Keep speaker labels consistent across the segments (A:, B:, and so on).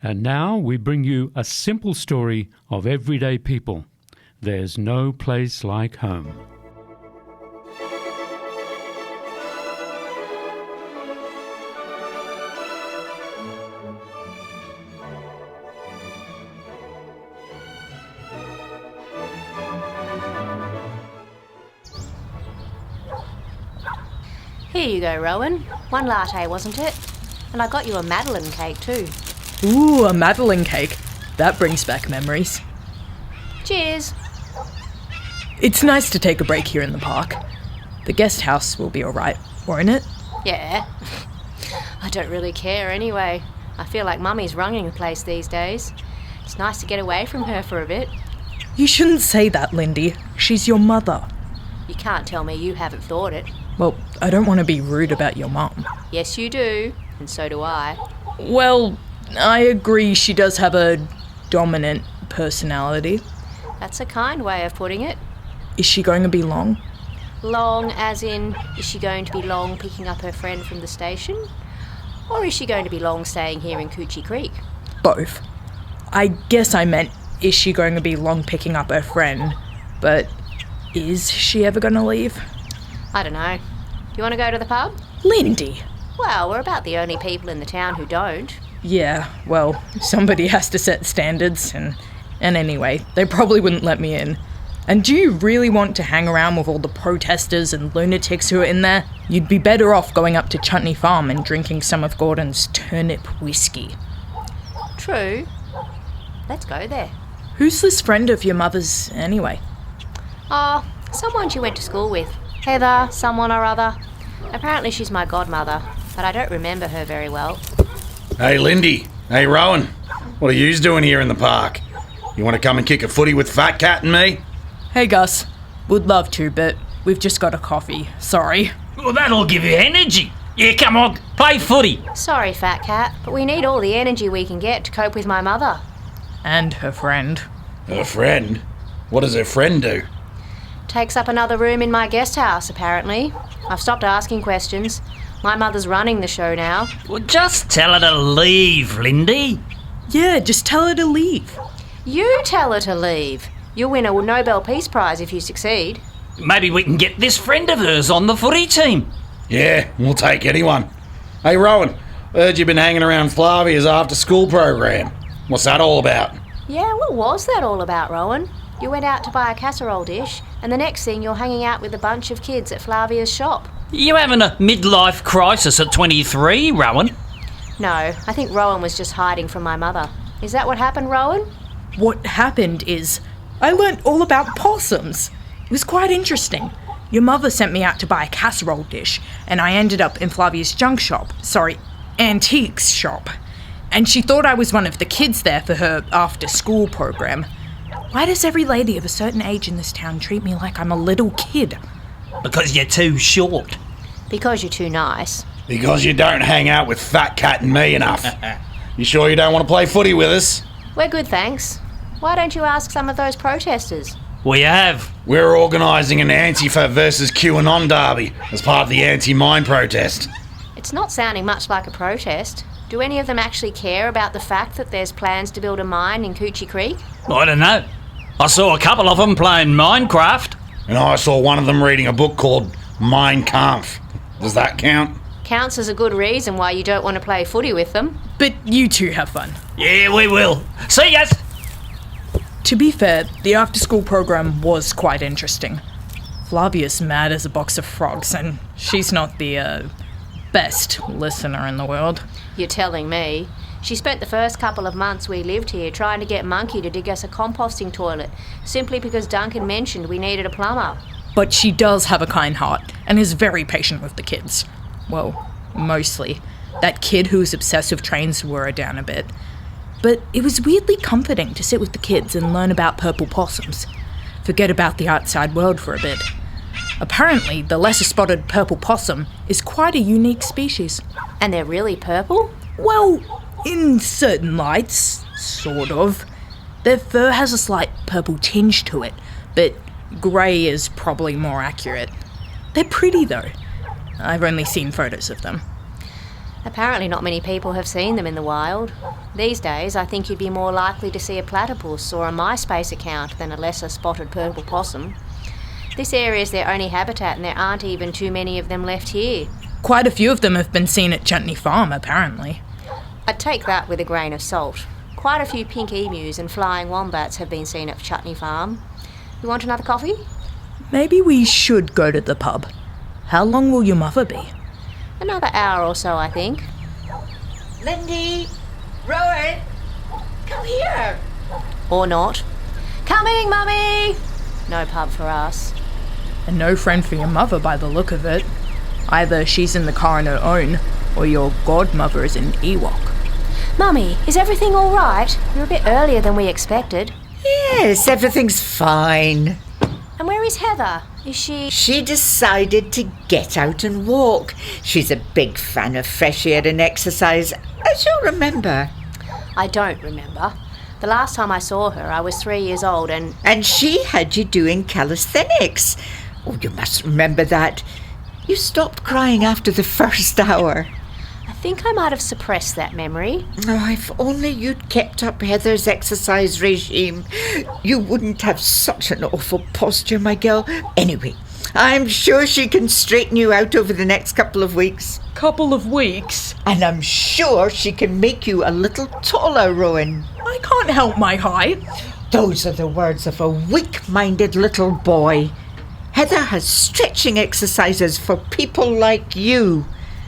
A: And now we bring you a simple story of everyday people. There's no place like home.
B: Here you go, Rowan. One latte, wasn't it? And I got you a Madeleine cake too.
C: Ooh, a Madeleine cake. That brings back memories.
B: Cheers.
C: It's nice to take a break here in the park. The guest house will be alright, won't it?
B: Yeah. I don't really care anyway. I feel like Mummy's running the place these days. It's nice to get away from her for a bit.
C: You shouldn't say that, Lindy. She's your mother.
B: You can't tell me you haven't thought it.
C: Well, I don't want to be rude about your mum.
B: Yes, you do. And so do I.
C: Well, I agree she does have a dominant personality.
B: That's a kind way of putting it.
C: Is she going to be long?
B: Long as in, is she going to be long picking up her friend from the station? Or is she going to be long staying here in Coochie Creek?
C: Both. I guess I meant, is she going to be long picking up her friend? But is she ever going to leave?
B: I don't know. Do you want to go to the pub?
C: Lindy!
B: Well, we're about the only people in the town who don't.
C: Yeah, well, somebody has to set standards, and anyway, they probably wouldn't let me in. And do you really want to hang around with all the protesters and lunatics who are in there? You'd be better off going up to Chutney Farm and drinking some of Gordon's turnip whiskey.
B: True. Let's go there.
C: Who's this friend of your mother's, anyway?
B: Oh, someone she went to school with. Heather, someone or other. Apparently she's my godmother, but I don't remember her very well.
D: Hey, Lindy. Hey, Rowan. What are yous doing here in the park? You want to come and kick a footy with Fat Cat and me?
C: Hey, Gus. Would love to, but we've just got a coffee. Sorry.
E: Well, that'll give you energy. Yeah, come on, play footy.
B: Sorry, Fat Cat, but we need all the energy we can get to cope with my mother.
C: And her friend.
D: Her friend? What does her friend do?
B: Takes up another room in my guest house, apparently. I've stopped asking questions. My mother's running the show now.
E: Well, just tell her to leave, Lindy.
C: Yeah, just tell her to leave.
B: You tell her to leave. You'll win a Nobel Peace Prize if you succeed.
E: Maybe we can get this friend of hers on the footy team.
D: Yeah, we'll take anyone. Hey, Rowan, heard you've been hanging around Flavia's after-school program. What's that all about?
B: Yeah, what was that all about, Rowan? You went out to buy a casserole dish, and the next thing you're hanging out with a bunch of kids at Flavia's shop.
E: You having a midlife crisis at 23, Rowan?
B: No, I think Rowan was just hiding from my mother. Is that what happened, Rowan?
C: What happened is I learnt all about possums. It was quite interesting. Your mother sent me out to buy a casserole dish, and I ended up in Flavia's antiques shop. And she thought I was one of the kids there for her after-school program. Why does every lady of a certain age in this town treat me like I'm a little kid?
E: Because you're too short.
B: Because you're too nice.
D: Because you don't hang out with Fat Cat and me enough. You sure you don't want to play footy with us?
B: We're good, thanks. Why don't you ask some of those protesters?
E: We have.
D: We're organising an Antifa versus QAnon derby as part of the anti-mine protest.
B: It's not sounding much like a protest. Do any of them actually care about the fact that there's plans to build a mine in Coochie Creek?
E: I don't know. I saw a couple of them playing Minecraft.
D: And I saw one of them reading a book called Mein Kampf. Does that count?
B: Counts as a good reason why you don't want to play footy with them.
C: But you two have fun.
E: Yeah, we will. See ya!
C: To be fair, the after-school program was quite interesting. Flavia's mad as a box of frogs, and she's not the, best listener in the world.
B: You're telling me. She spent the first couple of months we lived here trying to get Monkey to dig us a composting toilet, simply because Duncan mentioned we needed a plumber.
C: But she does have a kind heart, and is very patient with the kids. Well, mostly. That kid who was obsessed with trains wore her down a bit. But it was weirdly comforting to sit with the kids and learn about purple possums. Forget about the outside world for a bit. Apparently, the lesser-spotted purple possum is quite a unique species.
B: And they're really purple?
C: Well, in certain lights, sort of. Their fur has a slight purple tinge to it, but grey is probably more accurate. They're pretty, though. I've only seen photos of them.
B: Apparently not many people have seen them in the wild. These days, I think you'd be more likely to see a platypus or a MySpace account than a lesser spotted purple possum. This area is their only habitat and there aren't even too many of them left here.
C: Quite a few of them have been seen at Chutney Farm, apparently.
B: I'd take that with a grain of salt. Quite a few pink emus and flying wombats have been seen at Chutney Farm. You want another coffee?
C: Maybe we should go to the pub. How long will your mother be?
B: Another hour or so, I think.
F: Lindy, Rowan, come here.
B: Or not. Coming, Mummy! No pub for us.
C: And no friend for your mother by the look of it. Either she's in the car on her own, or your godmother is an Ewok.
B: Mummy, is everything all right? You're a bit earlier than we expected.
F: Yes, everything's fine.
B: And where is Heather? Is she...
F: She decided to get out and walk. She's a big fan of fresh air and exercise, as you'll remember.
B: I don't remember. The last time I saw her, I was 3 years old and...
F: And she had you doing calisthenics. Oh, you must remember that. You stopped crying after the first hour.
B: I think I might have suppressed that memory.
F: Oh, if only you'd kept up Heather's exercise regime, you wouldn't have such an awful posture, my girl. Anyway, I'm sure she can straighten you out over the next couple of weeks.
C: Couple of weeks?
F: And I'm sure she can make you a little taller, Rowan.
C: I can't help my height.
F: Those are the words of a weak-minded little boy. Heather has stretching exercises for people like you.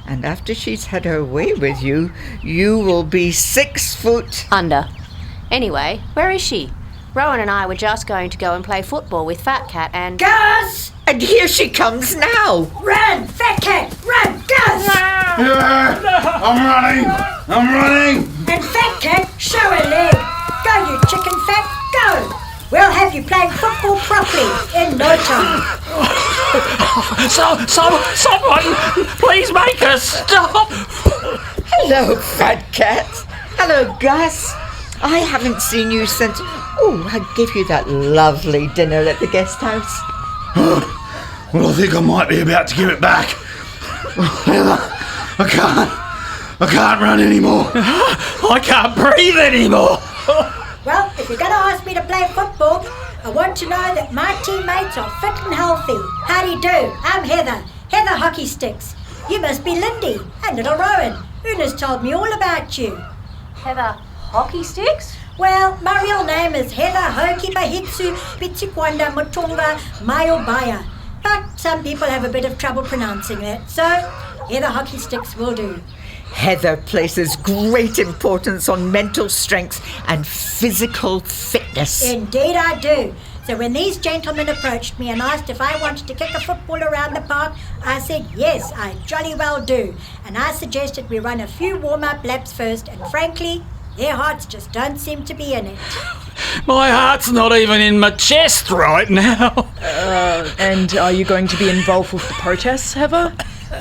F: And after she's had her way with you, you will be 6 foot...
B: Under. Anyway, where is she? Rowan and I were just going to go and play football with Fat Cat and...
F: Gus! And here she comes now.
G: Run, Fat Cat! Run, Gus!
D: I'm running!
G: And Fat Cat, show a leg. Go, you chicken fat, go! We'll have you playing football properly in no time.
E: Someone, please make us stop!
F: Hello, Fat Cat. Hello, Gus. I haven't seen you since... Oh, I gave you that lovely dinner at the guest house.
D: Well, I think I might be about to give it back. Heather, I can't run anymore.
E: I can't breathe anymore.
G: Well, if you're going to ask me to play football, I want to know that my teammates are fit and healthy. How do you do? I'm Heather. Heather Hockey Sticks. You must be Lindy and little Rowan. Una's told me all about you.
B: Heather Hockey Sticks?
G: Well, my real name is Heather Hoki Bahitsu Pitsikwanda Mutunga Mayobaya. But some people have a bit of trouble pronouncing it, so Heather Hockey Sticks will do.
F: Heather places great importance on mental strength and physical fitness.
G: Indeed I do. So when these gentlemen approached me and asked if I wanted to kick a football around the park, I said yes, I jolly well do. And I suggested we run a few warm-up laps first, and frankly, their hearts just don't seem to be in it.
E: My heart's not even in my chest right now.
C: And are you going to be involved with the protests, Heather?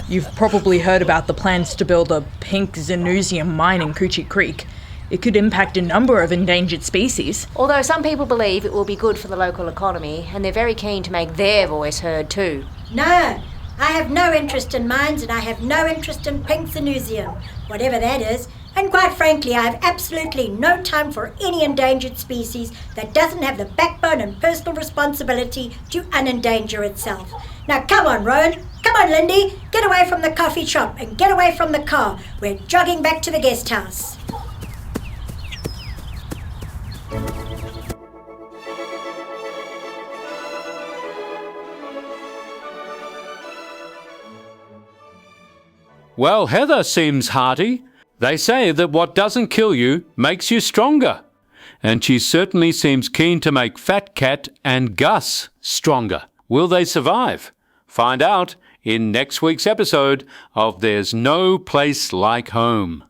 C: You've probably heard about the plans to build a pink Xenusium mine in Coochie Creek. It could impact a number of endangered species.
B: Although some people believe it will be good for the local economy, and they're very keen to make their voice heard too.
G: No, I have no interest in mines, and I have no interest in pink Xenusium, whatever that is. And quite frankly, I have absolutely no time for any endangered species that doesn't have the backbone and personal responsibility to unendanger itself. Now come on, Rowan. Come on, Lindy. Get away from the coffee shop and get away from the car. We're jogging back to the guest house.
A: Well, Heather seems hearty. They say that what doesn't kill you makes you stronger. And she certainly seems keen to make Fat Cat and Gus stronger. Will they survive? Find out in next week's episode of There's No Place Like Home.